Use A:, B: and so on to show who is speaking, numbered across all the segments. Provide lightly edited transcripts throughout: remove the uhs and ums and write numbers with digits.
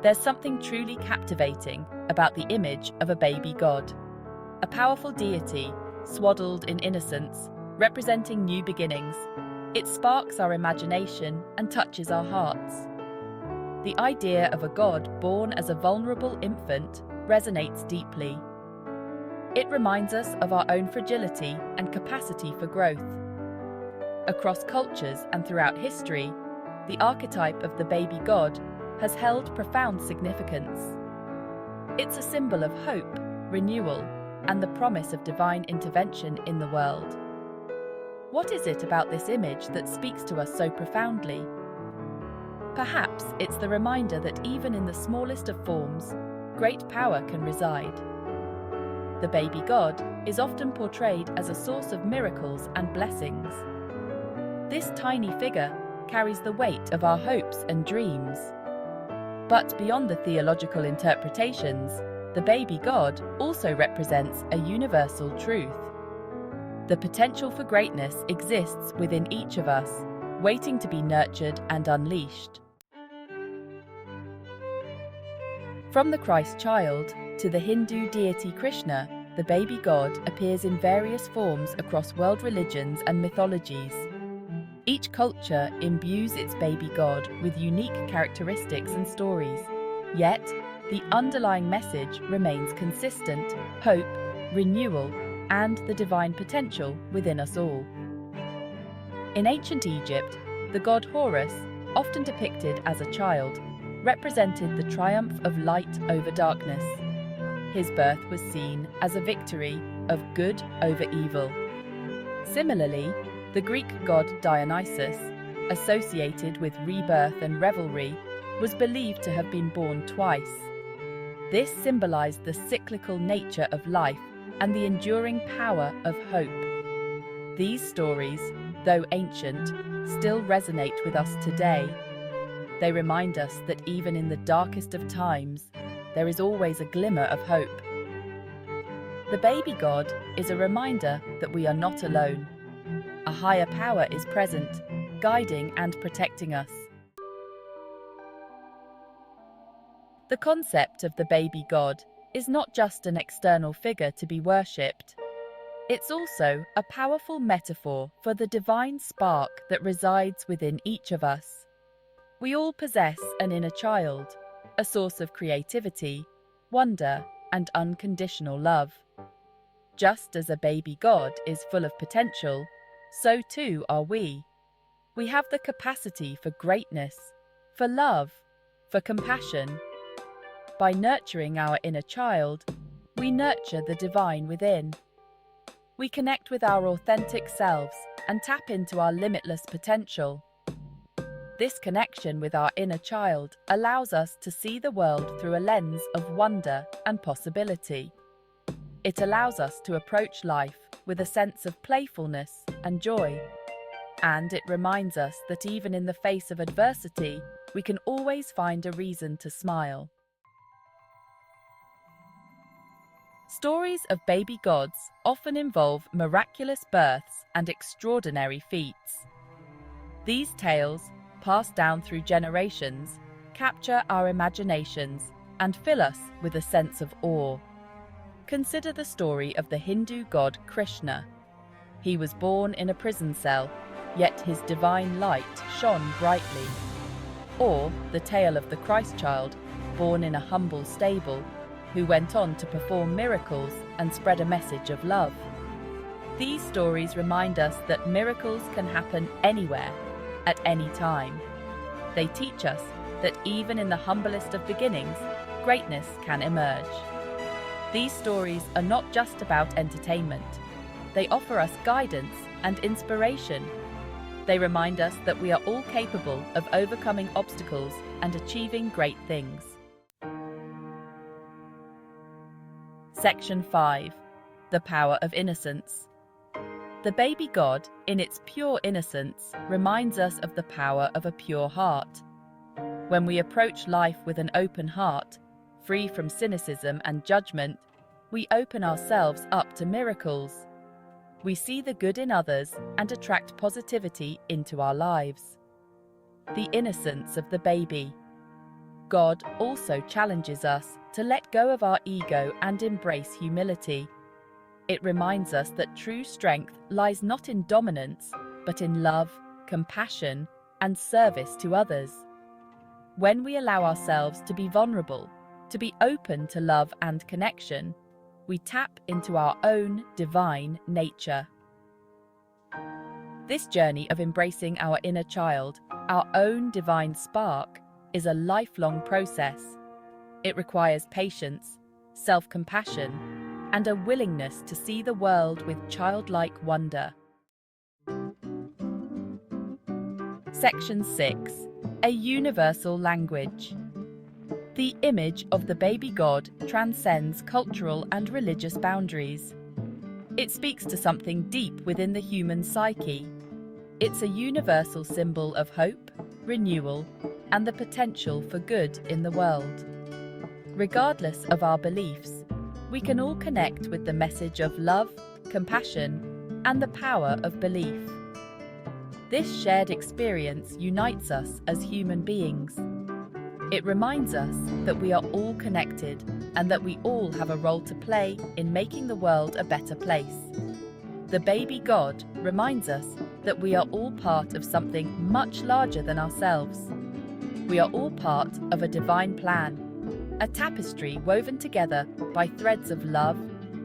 A: There's something truly captivating about the image of a baby god, a powerful deity swaddled in innocence, representing new beginnings. It sparks our imagination and touches our hearts. The idea of a god born as a vulnerable infant resonates deeply. It reminds us of our own fragility and capacity for growth. Across cultures and throughout history, the archetype of the baby god has held profound significance. It's a symbol of hope, renewal, and the promise of divine intervention in the world. What is it about this image that speaks to us so profoundly? Perhaps it's the reminder that even in the smallest of forms, great power can reside. The baby god is often portrayed as a source of miracles and blessings. This tiny figure carries the weight of our hopes and dreams. But beyond the theological interpretations, the baby god also represents a universal truth. The potential for greatness exists within each of us, waiting to be nurtured and unleashed. From the Christ child to the Hindu deity Krishna, the baby god appears in various forms across world religions and mythologies. Each culture imbues its baby god with unique characteristics and stories, yet the underlying message remains consistent: hope, renewal, and the divine potential within us all. In ancient Egypt, the god Horus, often depicted as a child, represented the triumph of light over darkness. His birth was seen as a victory of good over evil. Similarly, the Greek god Dionysus, associated with rebirth and revelry, was believed to have been born twice. This symbolized the cyclical nature of life and the enduring power of hope. These stories, though ancient, still resonate with us today. They remind us that even in the darkest of times, there is always a glimmer of hope. The baby god is a reminder that we are not alone. A higher power is present, guiding and protecting us. The concept of the baby god is not just an external figure to be worshipped. It's also a powerful metaphor for the divine spark that resides within each of us. We all possess an inner child, a source of creativity, wonder, and unconditional love. Just as a baby god is full of potential, so too are we. We have the capacity for greatness, for love, for compassion. By nurturing our inner child, we nurture the divine within. We connect with our authentic selves and tap into our limitless potential. This connection with our inner child allows us to see the world through a lens of wonder and possibility. It allows us to approach life with a sense of playfulness and joy. And it reminds us that even in the face of adversity, we can always find a reason to smile. Stories of baby gods often involve miraculous births and extraordinary feats. These tales, passed down through generations, capture our imaginations and fill us with a sense of awe. Consider the story of the Hindu god Krishna. He was born in a prison cell, yet his divine light shone brightly. Or the tale of the Christ child, born in a humble stable, who went on to perform miracles and spread a message of love. These stories remind us that miracles can happen anywhere, at any time. They teach us that even in the humblest of beginnings, greatness can emerge. These stories are not just about entertainment. They offer us guidance and inspiration. They remind us that we are all capable of overcoming obstacles and achieving great things. Section 5. The Power of Innocence. The baby god, in its pure innocence, reminds us of the power of a pure heart. When we approach life with an open heart, free from cynicism and judgment, we open ourselves up to miracles. We see the good in others and attract positivity into our lives. The innocence of the baby. God also challenges us to let go of our ego and embrace humility. It reminds us that true strength lies not in dominance, but in love, compassion, and service to others. When we allow ourselves to be vulnerable, to be open to love and connection, we tap into our own divine nature. This journey of embracing our inner child, our own divine spark, is a lifelong process. It requires patience, self-compassion, and a willingness to see the world with childlike wonder. Section 6. A universal language. The image of the baby God transcends cultural and religious boundaries. It speaks to something deep within the human psyche. It's a universal symbol of hope, renewal, and the potential for good in the world. Regardless of our beliefs, we can all connect with the message of love, compassion, and the power of belief. This shared experience unites us as human beings. It reminds us that we are all connected and that we all have a role to play in making the world a better place. The baby God reminds us that we are all part of something much larger than ourselves. We are all part of a divine plan, a tapestry woven together by threads of love,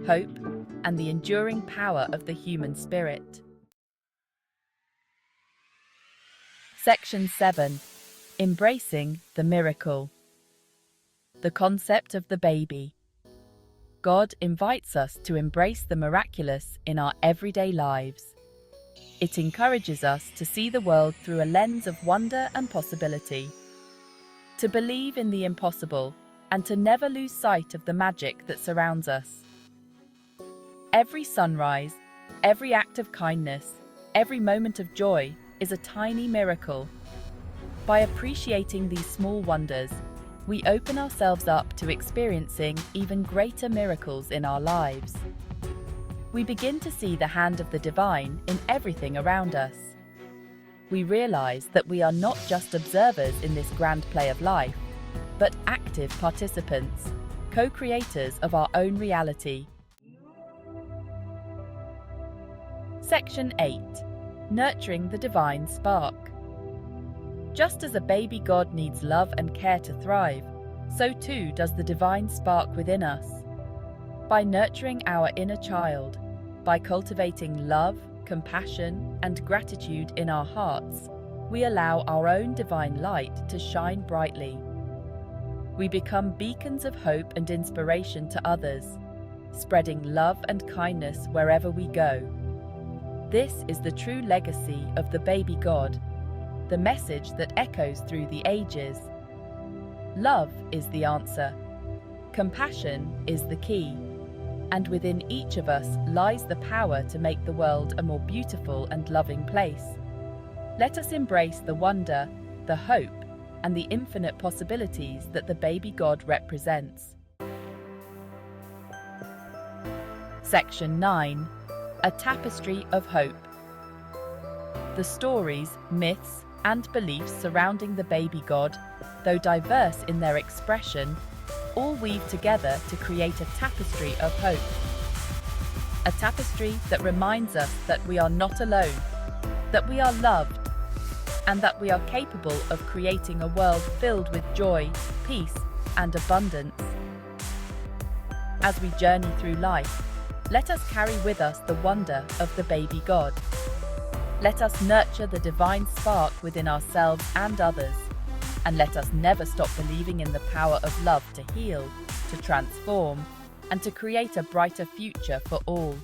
A: hope, and the enduring power of the human spirit. Section 7. Embracing the miracle. The concept of the baby. God invites us to embrace the miraculous in our everyday lives. It encourages us to see the world through a lens of wonder and possibility, to believe in the impossible, and to never lose sight of the magic that surrounds us. Every sunrise, every act of kindness, every moment of joy is a tiny miracle. By appreciating these small wonders, we open ourselves up to experiencing even greater miracles in our lives. We begin to see the hand of the divine in everything around us. We realize that we are not just observers in this grand play of life, but active participants, co-creators of our own reality. Section 8. Nurturing the divine spark. Just as a baby God needs love and care to thrive, so too does the divine spark within us. By nurturing our inner child, by cultivating love, compassion, and gratitude in our hearts, we allow our own divine light to shine brightly. We become beacons of hope and inspiration to others, spreading love and kindness wherever we go. This is the true legacy of the baby God, the message that echoes through the ages. Love is the answer. Compassion is the key. And within each of us lies the power to make the world a more beautiful and loving place. Let us embrace the wonder, the hope, and the infinite possibilities that the baby God represents. Section 9. A tapestry of hope. The stories, myths, and beliefs surrounding the baby God, though diverse in their expression, all weave together to create a tapestry of hope. A tapestry that reminds us that we are not alone, that we are loved, and that we are capable of creating a world filled with joy, peace, and abundance. As we journey through life, let us carry with us the wonder of the baby God. Let us nurture the divine spark within ourselves and others, and let us never stop believing in the power of love to heal, to transform, and to create a brighter future for all.